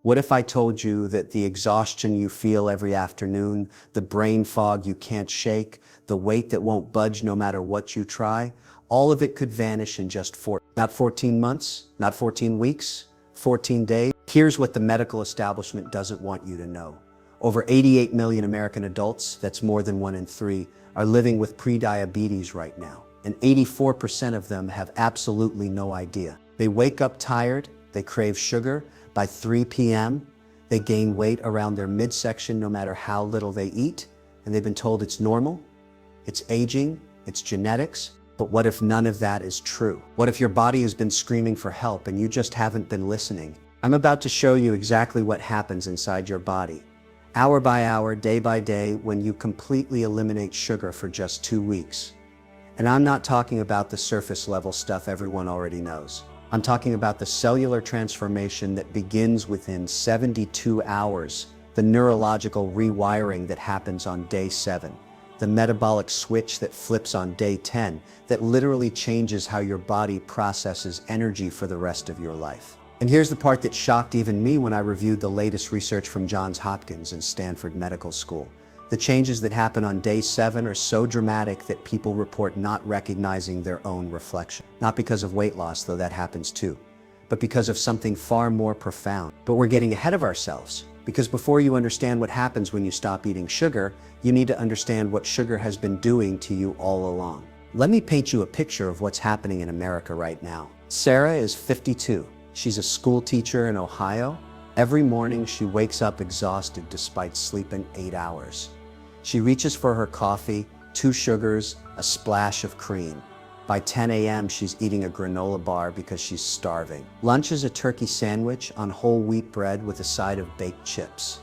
What if I told you that the exhaustion you feel every afternoon, the brain fog you can't shake, the weight that won't budge no matter what you try, all of it could vanish in just not 14 months, not 14 weeks, 14 days? Here's what the medical establishment doesn't want you to know. Over 88 million American adults, that's more than 1 in 3, are living with prediabetes right now. And 84% of them have absolutely no idea. They wake up tired, they crave sugar. By 3 p.m., they gain weight around their midsection no matter how little they eat, and they've been told it's normal, it's aging, it's genetics. But what if none of that is true? What if your body has been screaming for help and you just haven't been listening? I'm about to show you exactly what happens inside your body, hour by hour, day by day, when you completely eliminate sugar for just 2 weeks. And I'm not talking about the surface level stuff everyone already knows. I'm talking about the cellular transformation that begins within 72 hours, the neurological rewiring that happens on day 7, the metabolic switch that flips on day 10, that literally changes how your body processes energy for the rest of your life. And here's the part that shocked even me when I reviewed the latest research from Johns Hopkins and Stanford Medical School. The changes that happen on day 7 are so dramatic that people report not recognizing their own reflection. Not because of weight loss, though that happens too, but because of something far more profound. But we're getting ahead of ourselves, because before you understand what happens when you stop eating sugar, you need to understand what sugar has been doing to you all along. Let me paint you a picture of what's happening in America right now. Sarah is 52. She's a school teacher in Ohio. Every morning she wakes up exhausted despite sleeping 8 hours. She reaches for her coffee, 2 sugars, a splash of cream. By 10 a.m. she's eating a granola bar because she's starving. Lunch is a turkey sandwich on whole wheat bread with a side of baked chips.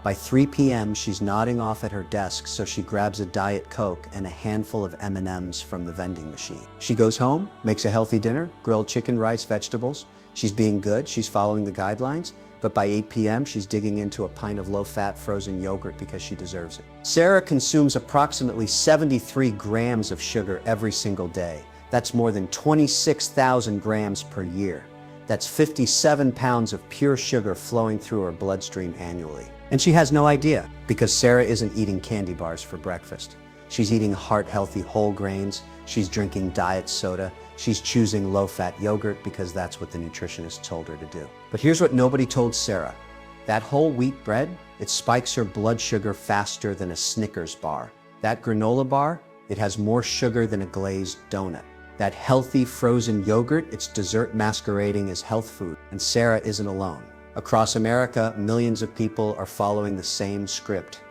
By 3 p.m. she's nodding off at her desk, so she grabs a Diet Coke and a handful of M&Ms from the vending machine. She goes home, makes a healthy dinner, grilled chicken, rice, vegetables. She's being good, she's following the guidelines. But by 8 p.m., she's digging into a pint of low-fat frozen yogurt because she deserves it. Sarah consumes approximately 73 grams of sugar every single day. That's more than 26,000 grams per year. That's 57 pounds of pure sugar flowing through her bloodstream annually. And she has no idea, because Sarah isn't eating candy bars for breakfast. She's eating heart-healthy whole grains. She's drinking diet soda. She's choosing low-fat yogurt because that's what the nutritionist told her to do. But here's what nobody told Sarah. That whole wheat bread, it spikes her blood sugar faster than a Snickers bar. That granola bar, it has more sugar than a glazed donut. That healthy frozen yogurt, it's dessert masquerading as health food. And Sarah isn't alone. Across America, millions of people are following the same script,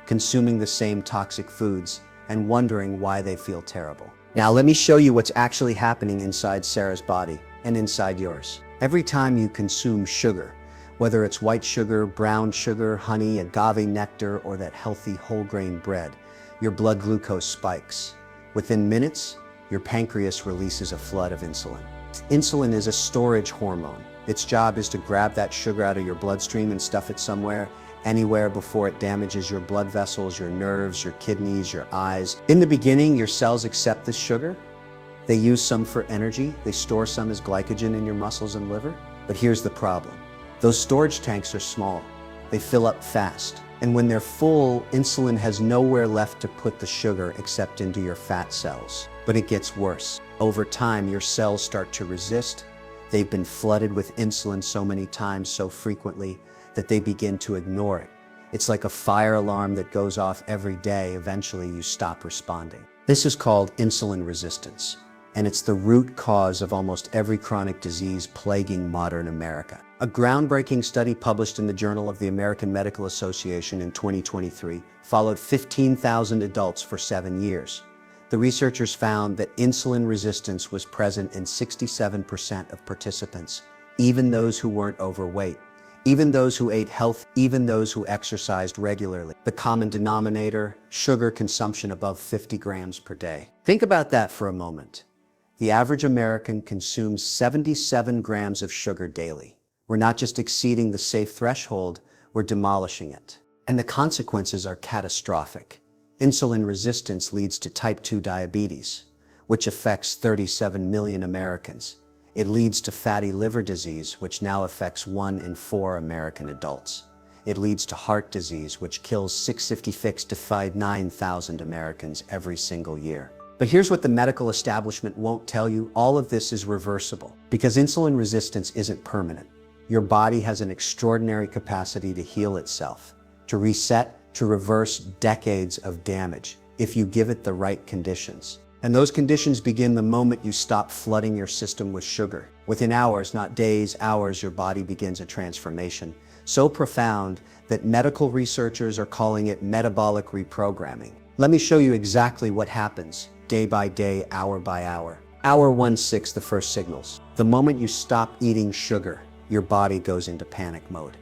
consuming the same toxic foods, and wondering why they feel terrible. Now let me show you what's actually happening inside Sarah's body and inside yours. Every time you consume sugar, whether it's white sugar, brown sugar, honey, agave nectar, or that healthy whole grain bread, your blood glucose spikes. Within minutes, your pancreas releases a flood of insulin. Insulin is a storage hormone. Its job is to grab that sugar out of your bloodstream and stuff it somewhere, anywhere, before it damages your blood vessels, your nerves, your kidneys, your eyes. In the beginning, your cells accept this sugar. They use some for energy. They store some as glycogen in your muscles and liver. But here's the problem. Those storage tanks are small. They fill up fast. And when they're full, insulin has nowhere left to put the sugar except into your fat cells. But it gets worse. Over time, your cells start to resist. They've been flooded with insulin so many times, so frequently, that they begin to ignore it. It's like a fire alarm that goes off every day. Eventually, you stop responding. This is called insulin resistance, and it's the root cause of almost every chronic disease plaguing modern America. A groundbreaking study published in the Journal of the American Medical Association in 2023 followed 15,000 adults for 7 years. The researchers found that insulin resistance was present in 67% of participants, even those who weren't overweight. Even those who ate healthy, even those who exercised regularly. The common denominator, sugar consumption above 50 grams per day. Think about that for a moment. The average American consumes 77 grams of sugar daily. We're not just exceeding the safe threshold, we're demolishing it. And the consequences are catastrophic. Insulin resistance leads to type 2 diabetes, which affects 37 million Americans. It leads to fatty liver disease, which now affects 1 in 4 American adults. It leads to heart disease, which kills 656 to 9,000 Americans every single year. But here's what the medical establishment won't tell you. All of this is reversible because insulin resistance isn't permanent. Your body has an extraordinary capacity to heal itself, to reset, to reverse decades of damage if you give it the right conditions. And those conditions begin the moment you stop flooding your system with sugar. Within hours, not days, hours, your body begins a transformation so profound that medical researchers are calling it metabolic reprogramming. Let me show you exactly what happens day by day, hour by hour. Hour 1-6, the first signals. The moment you stop eating sugar, your body goes into panic mode.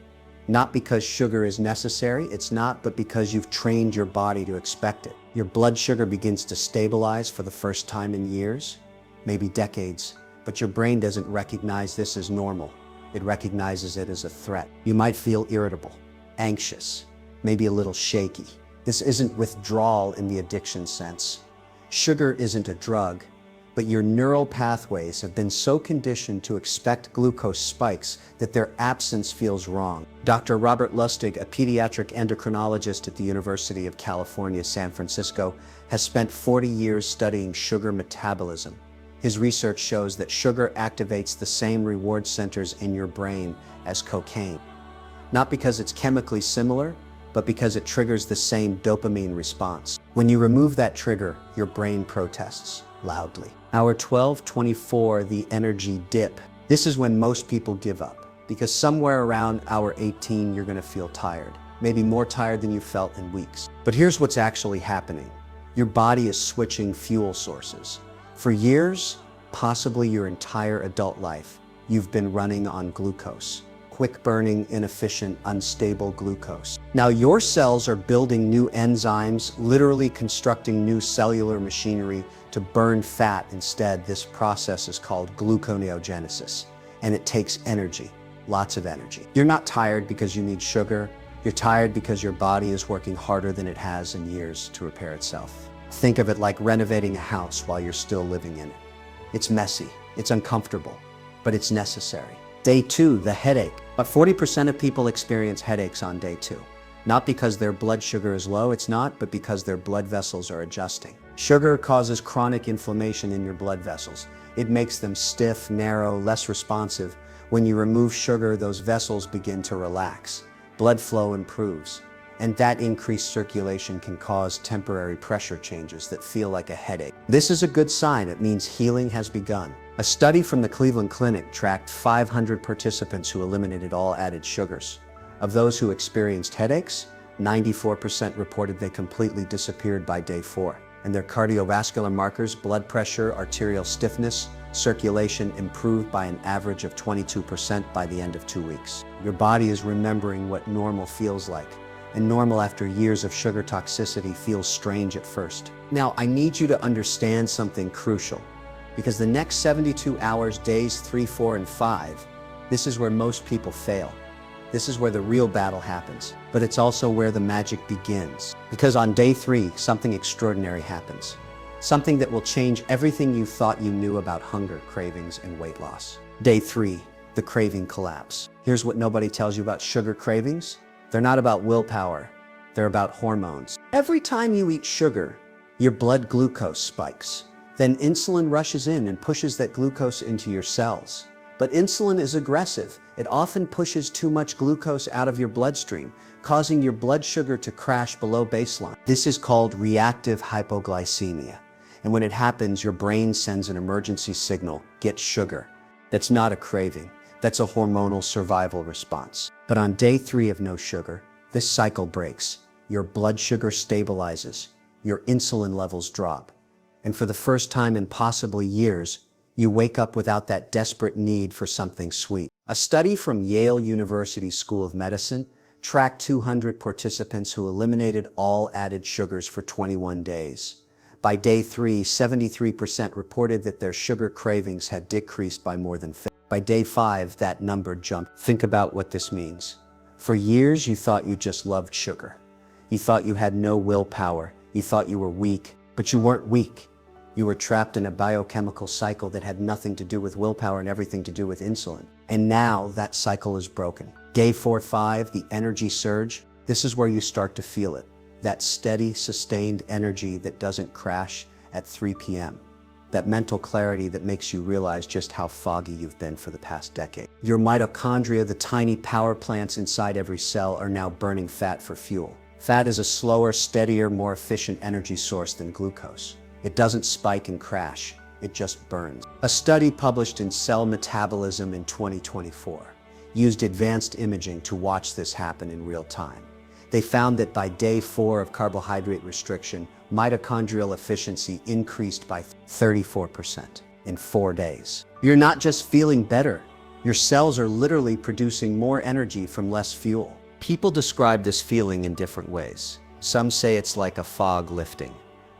Not because sugar is necessary, it's not, but because you've trained your body to expect it. Your blood sugar begins to stabilize for the first time in years, maybe decades, but your brain doesn't recognize this as normal. It recognizes it as a threat. You might feel irritable, anxious, maybe a little shaky. This isn't withdrawal in the addiction sense. Sugar isn't a drug, but your neural pathways have been so conditioned to expect glucose spikes that their absence feels wrong. Dr. Robert Lustig, a pediatric endocrinologist at the University of California, San Francisco, has spent 40 years studying sugar metabolism. His research shows that sugar activates the same reward centers in your brain as cocaine. Not because it's chemically similar, but because it triggers the same dopamine response. When you remove that trigger, your brain protests loudly. Hour 12-24, the energy dip. This is when most people give up, because somewhere around hour 18, you're gonna feel tired, maybe more tired than you felt in weeks. But here's what's actually happening. Your body is switching fuel sources. For years, possibly your entire adult life, you've been running on glucose. Quick-burning, inefficient, unstable glucose. Now your cells are building new enzymes, literally constructing new cellular machinery to burn fat instead. This process is called gluconeogenesis, and it takes energy, lots of energy. You're not tired because you need sugar. You're tired because your body is working harder than it has in years to repair itself. Think of it like renovating a house while you're still living in it. It's messy, it's uncomfortable, but it's necessary. Day 2, the headache. About 40% of people experience headaches on day 2. Not because their blood sugar is low, it's not, but because their blood vessels are adjusting. Sugar causes chronic inflammation in your blood vessels. It makes them stiff, narrow, less responsive. When you remove sugar, those vessels begin to relax. Blood flow improves. And that increased circulation can cause temporary pressure changes that feel like a headache. This is a good sign. It means healing has begun. A study from the Cleveland Clinic tracked 500 participants who eliminated all added sugars. Of those who experienced headaches, 94% reported they completely disappeared by day 4. And their cardiovascular markers, blood pressure, arterial stiffness, circulation improved by an average of 22% by the end of 2 weeks. Your body is remembering what normal feels like. And normal after years of sugar toxicity feels strange at first. Now, I need you to understand something crucial, because the next 72 hours, days 3, 4, and 5, this is where most people fail. This is where the real battle happens, but it's also where the magic begins. Because on day 3, something extraordinary happens. Something that will change everything you thought you knew about hunger, cravings, and weight loss. Day 3, the craving collapse. Here's what nobody tells you about sugar cravings. They're not about willpower, they're about hormones. Every time you eat sugar, your blood glucose spikes. Then insulin rushes in and pushes that glucose into your cells. But insulin is aggressive. It often pushes too much glucose out of your bloodstream, causing your blood sugar to crash below baseline. This is called reactive hypoglycemia. And when it happens, your brain sends an emergency signal, get sugar. That's not a craving. That's a hormonal survival response. But on day 3 of no sugar, this cycle breaks. Your blood sugar stabilizes. Your insulin levels drop. And for the first time in possibly years, you wake up without that desperate need for something sweet. A study from Yale University School of Medicine tracked 200 participants who eliminated all added sugars for 21 days. By day 3, 73% reported that their sugar cravings had decreased by more than 50%. By day 5, that number jumped. Think about what this means. For years, you thought you just loved sugar. You thought you had no willpower. You thought you were weak, but you weren't weak. You were trapped in a biochemical cycle that had nothing to do with willpower and everything to do with insulin. And now that cycle is broken. Day 4-5, the energy surge, this is where you start to feel it. That steady, sustained energy that doesn't crash at 3 p.m. That mental clarity that makes you realize just how foggy you've been for the past decade. Your mitochondria, the tiny power plants inside every cell, are now burning fat for fuel. Fat is a slower, steadier, more efficient energy source than glucose. It doesn't spike and crash, it just burns. A study published in Cell Metabolism in 2024 used advanced imaging to watch this happen in real time. They found that by day 4 of carbohydrate restriction, mitochondrial efficiency increased by 34% in 4 days. You're not just feeling better, your cells are literally producing more energy from less fuel. People describe this feeling in different ways. Some say it's like a fog lifting.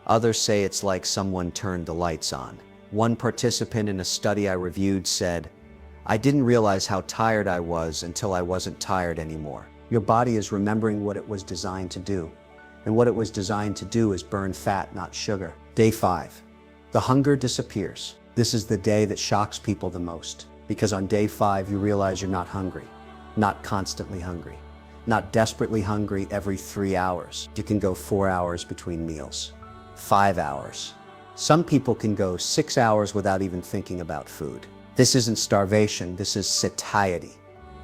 Others say it's like someone turned the lights on. One participant in a study I reviewed said, "I didn't realize how tired I was until I wasn't tired anymore." Your body is remembering what it was designed to do. And what it was designed to do is burn fat, not sugar. Day 5. The hunger disappears. This is the day that shocks people the most. Because on day 5, you realize you're not hungry. Not constantly hungry. Not desperately hungry every 3 hours. You can go 4 hours between meals. 5 hours. Some people can go 6 hours without even thinking about food. This isn't starvation, this is satiety.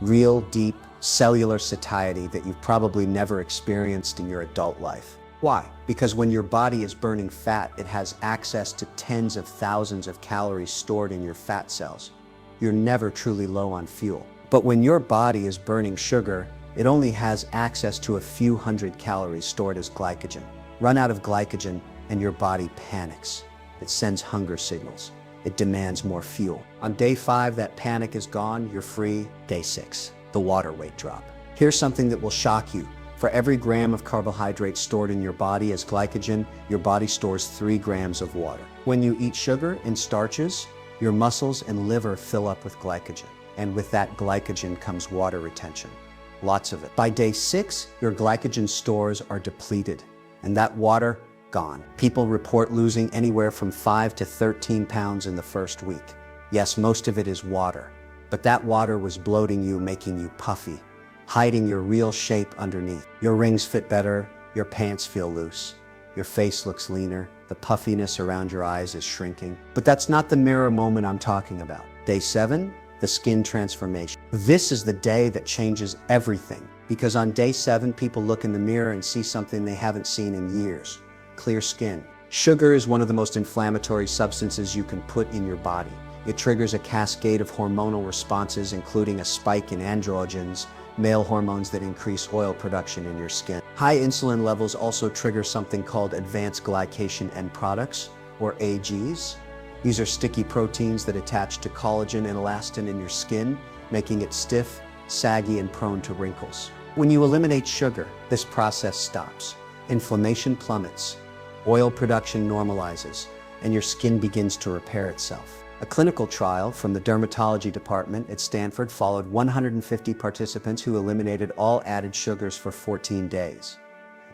Real, deep, cellular satiety that you've probably never experienced in your adult life. Why? Because when your body is burning fat, it has access to tens of thousands of calories stored in your fat cells. You're never truly low on fuel. But when your body is burning sugar, it only has access to a few hundred calories stored as glycogen. Run out of glycogen and your body panics. It sends hunger signals. It demands more fuel. On day 5, that panic is gone, you're free. Day 6. The water weight drop. Here's something that will shock you. For every gram of carbohydrate stored in your body as glycogen, your body stores 3 grams of water. When you eat sugar and starches, your muscles and liver fill up with glycogen. And with that glycogen comes water retention. Lots of it. By day 6, your glycogen stores are depleted, and that water, gone. People report losing anywhere from 5 to 13 pounds in the first week. Yes, most of it is water. But that water was bloating you, making you puffy, hiding your real shape underneath. Your rings fit better, your pants feel loose, your face looks leaner, the puffiness around your eyes is shrinking. But that's not the mirror moment I'm talking about. Day 7, the skin transformation. This is the day that changes everything, because on day 7, people look in the mirror and see something they haven't seen in years: clear skin. Sugar is one of the most inflammatory substances you can put in your body. It triggers a cascade of hormonal responses, including a spike in androgens, male hormones that increase oil production in your skin. High insulin levels also trigger something called advanced glycation end products, or AGs. These are sticky proteins that attach to collagen and elastin in your skin, making it stiff, saggy, and prone to wrinkles. When you eliminate sugar, this process stops. Inflammation plummets, oil production normalizes, and your skin begins to repair itself. A clinical trial from the dermatology department at Stanford followed 150 participants who eliminated all added sugars for 14 days.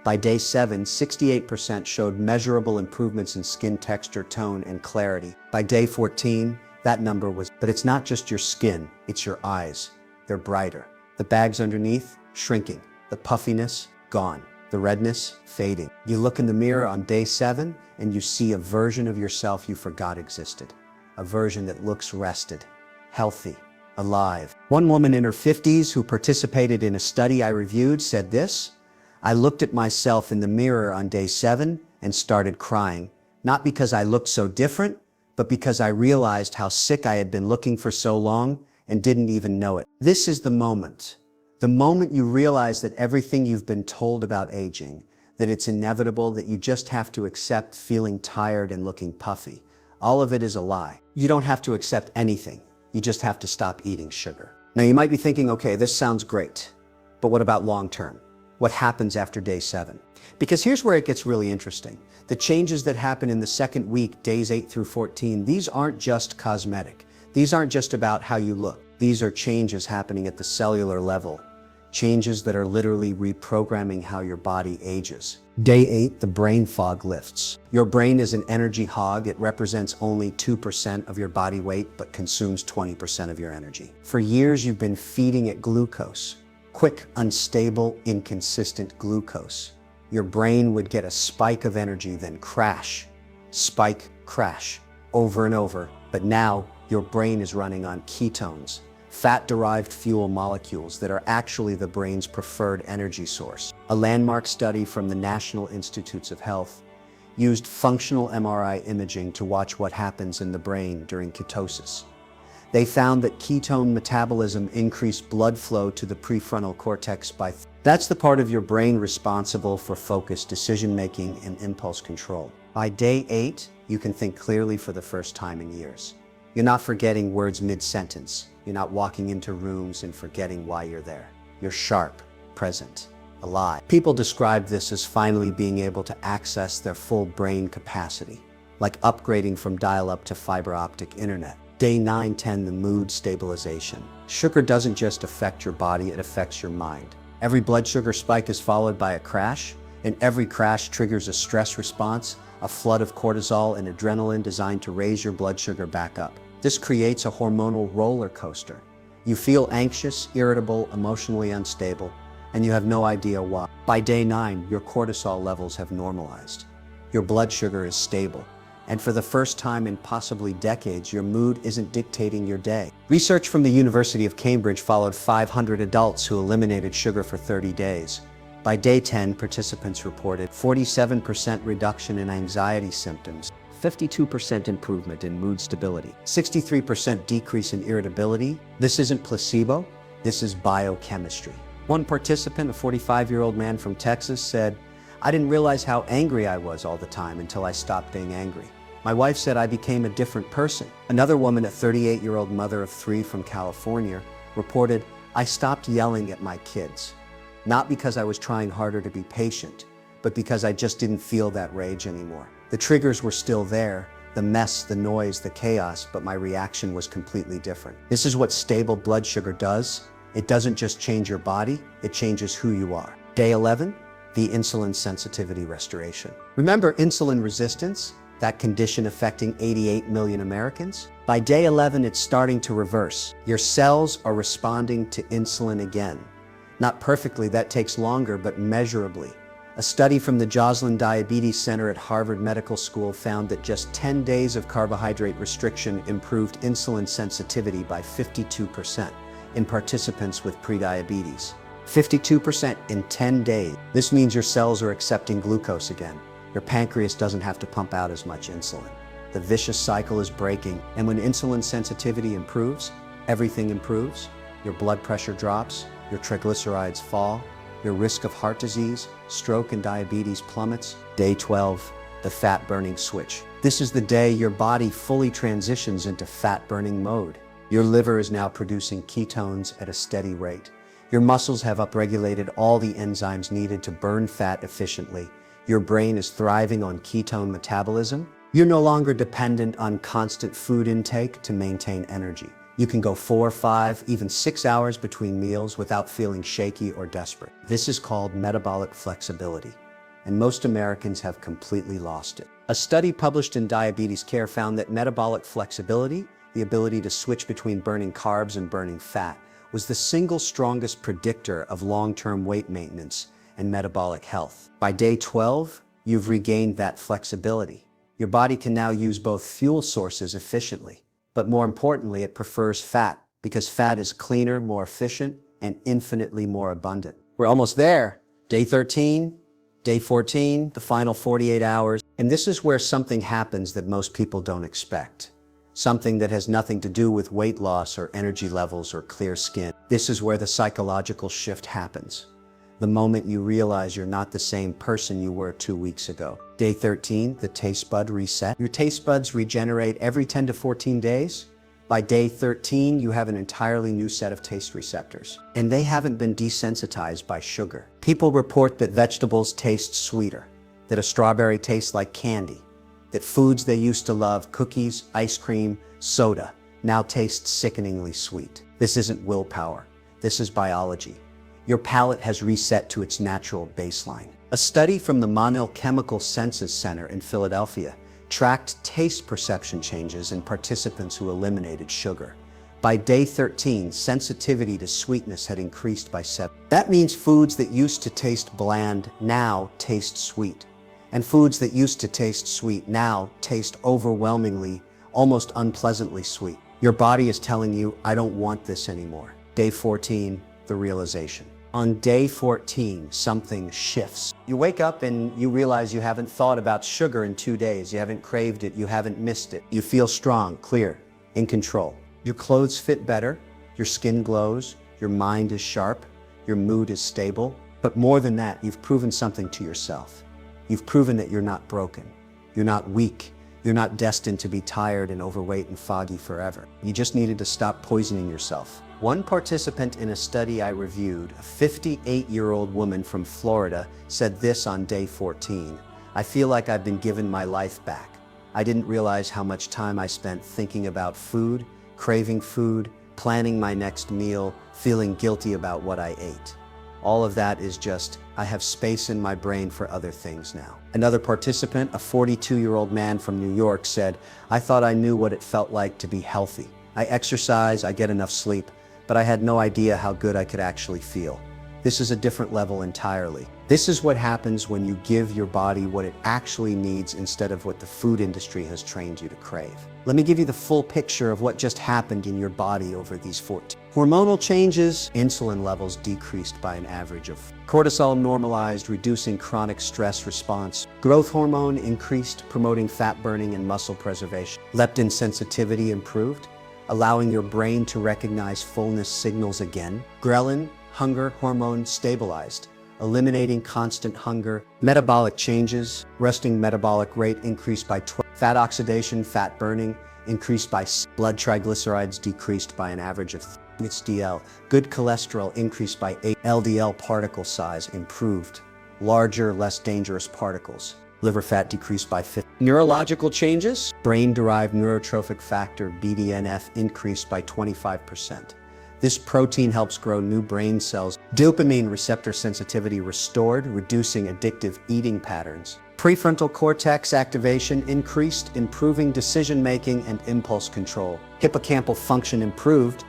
By day 7, 68% showed measurable improvements in skin texture, tone, and clarity. By day 14, that number was, but it's not just your skin, it's your eyes. They're brighter. The bags underneath, shrinking. The puffiness, gone. The redness, fading. You look in the mirror on day 7, and you see a version of yourself you forgot existed. A version that looks rested, healthy, alive. One woman in her 50s who participated in a study I reviewed said this: "I looked at myself in the mirror on day 7 and started crying, not because I looked so different, but because I realized how sick I had been looking for so long and didn't even know it." This is the moment you realize that everything you've been told about aging, that it's inevitable, that you just have to accept feeling tired and looking puffy. All of it is a lie. You don't have to accept anything. You just have to stop eating sugar. Now you might be thinking, okay, this sounds great, but what about long term? What happens after day 7? Because here's where it gets really interesting. The changes that happen in the second week, days 8 through 14, these aren't just cosmetic. These aren't just about how you look. These are changes happening at the cellular level, changes that are literally reprogramming how your body ages. Day 8, the brain fog lifts. Your brain is an energy hog. It represents only 2% of your body weight, but consumes 20% of your energy. For years, you've been feeding it glucose. Quick, unstable, inconsistent glucose. Your brain would get a spike of energy, then crash. Spike, crash, over and over. But now, your brain is running on ketones, fat-derived fuel molecules that are actually the brain's preferred energy source. A landmark study from the National Institutes of Health used functional MRI imaging to watch what happens in the brain during ketosis. They found that ketone metabolism increased blood flow to the prefrontal cortex by that's the part of your brain responsible for focused decision-making and impulse control. By day 8, you can think clearly for the first time in years. You're not forgetting words mid-sentence. You're not walking into rooms and forgetting why you're there. You're sharp, present, alive. People describe this as finally being able to access their full brain capacity, like upgrading from dial-up to fiber optic internet. Day 9-10, the mood stabilization. Sugar doesn't just affect your body, it affects your mind. Every blood sugar spike is followed by a crash, and every crash triggers a stress response, a flood of cortisol and adrenaline designed to raise your blood sugar back up. This creates a hormonal roller coaster. You feel anxious, irritable, emotionally unstable, and you have no idea why. By day 9, your cortisol levels have normalized. Your blood sugar is stable. And for the first time in possibly decades, your mood isn't dictating your day. Research from the University of Cambridge followed 500 adults who eliminated sugar for 30 days. By day 10, participants reported 47% reduction in anxiety symptoms, 52% improvement in mood stability, 63% decrease in irritability. This isn't placebo, this is biochemistry. One participant, a 45-year-old man from Texas, said, "I didn't realize how angry I was all the time until I stopped being angry. My wife said I became a different person." Another woman, a 38-year-old mother of 3 from California, reported, "I stopped yelling at my kids. Not because I was trying harder to be patient, but because I just didn't feel that rage anymore. The triggers were still there, the mess, the noise, the chaos, but my reaction was completely different." This is what stable blood sugar does. It doesn't just change your body, it changes who you are. Day 11, the insulin sensitivity restoration. Remember insulin resistance, that condition affecting 88 million Americans? By day 11, it's starting to reverse. Your cells are responding to insulin again. Not perfectly, that takes longer, but measurably. A study from the Joslin Diabetes Center at Harvard Medical School found that just 10 days of carbohydrate restriction improved insulin sensitivity by 52% in participants with prediabetes. 52% in 10 days. This means your cells are accepting glucose again. Your pancreas doesn't have to pump out as much insulin. The vicious cycle is breaking, and when insulin sensitivity improves, everything improves. Your blood pressure drops, your triglycerides fall, your risk of heart disease, stroke, and diabetes plummets. Day 12, the fat-burning switch. This is the day your body fully transitions into fat-burning mode. Your liver is now producing ketones at a steady rate. Your muscles have upregulated all the enzymes needed to burn fat efficiently. Your brain is thriving on ketone metabolism. You're no longer dependent on constant food intake to maintain energy. You can go 4, 5, even 6 hours between meals without feeling shaky or desperate. This is called metabolic flexibility, and most Americans have completely lost it. A study published in Diabetes Care found that metabolic flexibility, the ability to switch between burning carbs and burning fat, was the single strongest predictor of long-term weight maintenance and metabolic health. By day 12, you've regained that flexibility. Your body can now use both fuel sources efficiently. But more importantly, it prefers fat because fat is cleaner, more efficient, and infinitely more abundant. We're almost there. Day 13, day 14, the final 48 hours. And this is where something happens that most people don't expect. Something that has nothing to do with weight loss or energy levels or clear skin. This is where the psychological shift happens. The moment you realize you're not the same person you were 2 weeks ago. Day 13, the taste bud reset. Your taste buds regenerate every 10 to 14 days. By day 13, you have an entirely new set of taste receptors, and they haven't been desensitized by sugar. People report that vegetables taste sweeter, that a strawberry tastes like candy, that foods they used to love, cookies, ice cream, soda, now taste sickeningly sweet. This isn't willpower. This is biology. Your palate has reset to its natural baseline. A study from the Monell Chemical Senses Center in Philadelphia tracked taste perception changes in participants who eliminated sugar. By day 13, sensitivity to sweetness had increased by 7. That means foods that used to taste bland now taste sweet. And foods that used to taste sweet now taste overwhelmingly, almost unpleasantly sweet. Your body is telling you, I don't want this anymore. Day 14, the realization. On day 14, something shifts. You wake up and you realize you haven't thought about sugar in 2 days. You haven't craved it. You haven't missed it. You feel strong, clear, in control. Your clothes fit better. Your skin glows. Your mind is sharp. Your mood is stable. But more than that, you've proven something to yourself. You've proven that you're not broken. You're not weak. You're not destined to be tired and overweight and foggy forever. You just needed to stop poisoning yourself. One participant in a study I reviewed, a 58-year-old woman from Florida, said this on day 14. I feel like I've been given my life back. I didn't realize how much time I spent thinking about food, craving food, planning my next meal, feeling guilty about what I ate. All of that is just, I have space in my brain for other things now. Another participant, a 42-year-old man from New York, said, I thought I knew what it felt like to be healthy. I exercise, I get enough sleep, but I had no idea how good I could actually feel. This is a different level entirely. This is what happens when you give your body what it actually needs instead of what the food industry has trained you to crave. Let me give you the full picture of what just happened in your body over these 14. Hormonal changes, insulin levels decreased by an average of cortisol normalized, reducing chronic stress response. Growth hormone increased, promoting fat burning and muscle preservation. Leptin sensitivity improved, allowing your brain to recognize fullness signals again. Ghrelin, hunger hormone stabilized, eliminating constant hunger. Metabolic changes, resting metabolic rate increased by 12. Fat oxidation, fat burning increased by 6. Blood triglycerides decreased by an average of 3. HDL, good cholesterol increased by 8. LDL particle size improved, larger, less dangerous particles. Liver fat decreased by 50. Neurological changes, brain-derived neurotrophic factor BDNF increased by 25%. This protein helps grow new brain cells. Dopamine receptor sensitivity restored, reducing addictive eating patterns. Prefrontal cortex activation increased, improving decision-making and impulse control. Hippocampal function improved,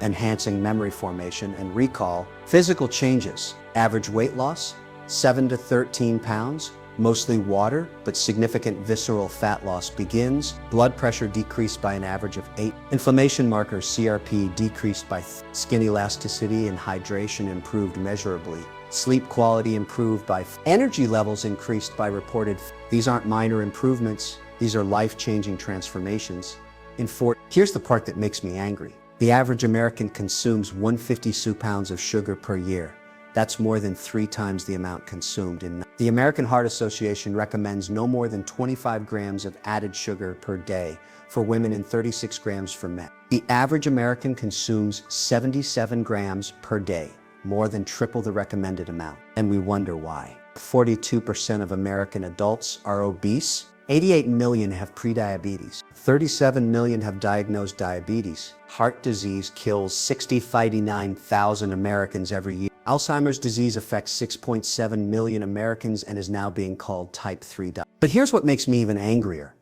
enhancing memory formation and recall. Physical changes, average weight loss, 7 to 13 pounds, mostly water, but significant visceral fat loss begins. Blood pressure decreased by an average of 8. Inflammation markers, CRP, decreased by 3. Skin elasticity and hydration improved measurably. Sleep quality improved by 4. Energy levels increased by reported 4. These aren't minor improvements. These are life-changing transformations. In 4. Here's the part that makes me angry. The average American consumes 150 pounds of sugar per year. That's more than 3 times the amount consumed in. The American Heart Association recommends no more than 25 grams of added sugar per day for women and 36 grams for men. The average American consumes 77 grams per day, more than triple the recommended amount. And we wonder why. 42% of American adults are obese. 88 million have prediabetes. 37 million have diagnosed diabetes. Heart disease kills 59,000 Americans every year. Alzheimer's disease affects 6.7 million Americans and is now being called type 3 diabetes. But here's what makes me even angrier.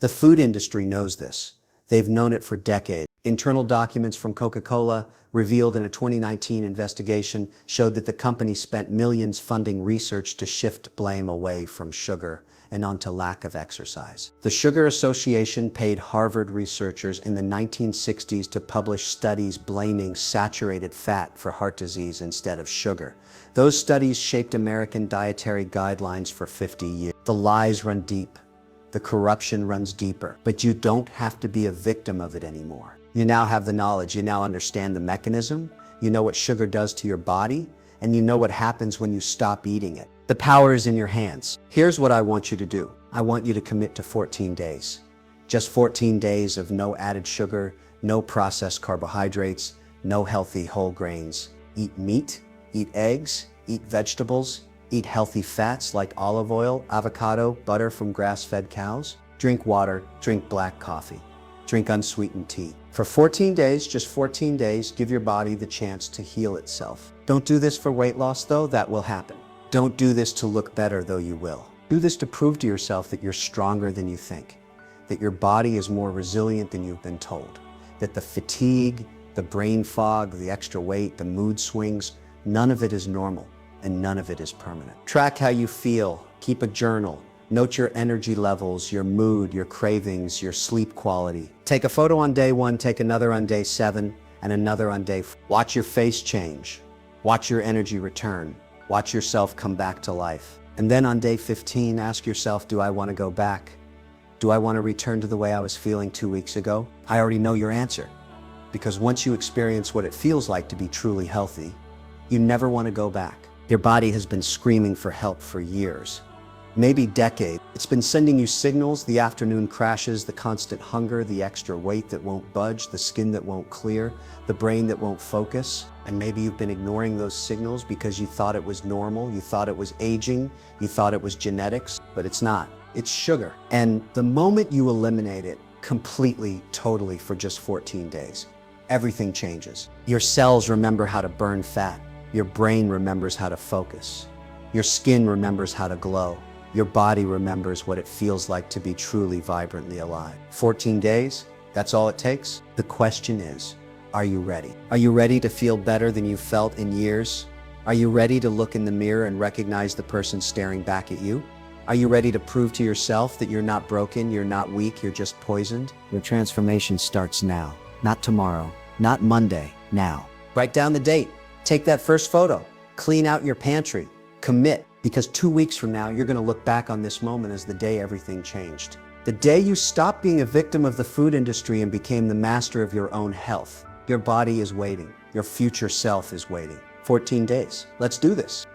The food industry knows this. They've known it for decades. Internal documents from Coca-Cola, revealed in a 2019 investigation, showed that the company spent millions funding research to shift blame away from sugar and onto lack of exercise. The Sugar Association paid Harvard researchers in the 1960s to publish studies blaming saturated fat for heart disease instead of sugar. Those studies shaped American dietary guidelines for 50 years. The lies run deep. The corruption runs deeper. But you don't have to be a victim of it anymore. You now have the knowledge. You now understand the mechanism. You know what sugar does to your body, and you know what happens when you stop eating it. The power is in your hands. Here's what I want you to do. I want you to commit to 14 days. Just 14 days of no added sugar, no processed carbohydrates, no healthy whole grains. Eat meat, eat eggs, eat vegetables, eat healthy fats like olive oil, avocado, butter from grass-fed cows. Drink water, drink black coffee, drink unsweetened tea. For 14 days, just 14 days, give your body the chance to heal itself. Don't do this for weight loss though, that will happen. Don't do this to look better though, you will. Do this to prove to yourself that you're stronger than you think, that your body is more resilient than you've been told, that the fatigue, the brain fog, the extra weight, the mood swings, none of it is normal and none of it is permanent. Track how you feel, keep a journal, note your energy levels, your mood, your cravings, your sleep quality. Take a photo on day 1, take another on day 7, and another on day 4. Watch your face change, watch your energy return, watch yourself come back to life. And then on day 15, ask yourself, do I want to go back? Do I want to return to the way I was feeling 2 weeks ago? I already know your answer, because once you experience what it feels like to be truly healthy, you never want to go back. Your body has been screaming for help for years, maybe decades. It's been sending you signals, the afternoon crashes, the constant hunger, the extra weight that won't budge, the skin that won't clear, the brain that won't focus. And maybe you've been ignoring those signals because you thought it was normal, you thought it was aging, you thought it was genetics, but it's not. It's sugar. And the moment you eliminate it completely, totally for just 14 days, everything changes. Your cells remember how to burn fat. Your brain remembers how to focus. Your skin remembers how to glow. Your body remembers what it feels like to be truly vibrantly alive. 14 days, that's all it takes. The question is, are you ready? Are you ready to feel better than you've felt in years? Are you ready to look in the mirror and recognize the person staring back at you? Are you ready to prove to yourself that you're not broken, you're not weak, you're just poisoned? Your transformation starts now, not tomorrow, not Monday, now. Write down the date. Take that first photo. Clean out your pantry. Commit, because 2 weeks from now, you're going to look back on this moment as the day everything changed. The day you stopped being a victim of the food industry and became the master of your own health. Your body is waiting. Your future self is waiting. 14 days. Let's do this.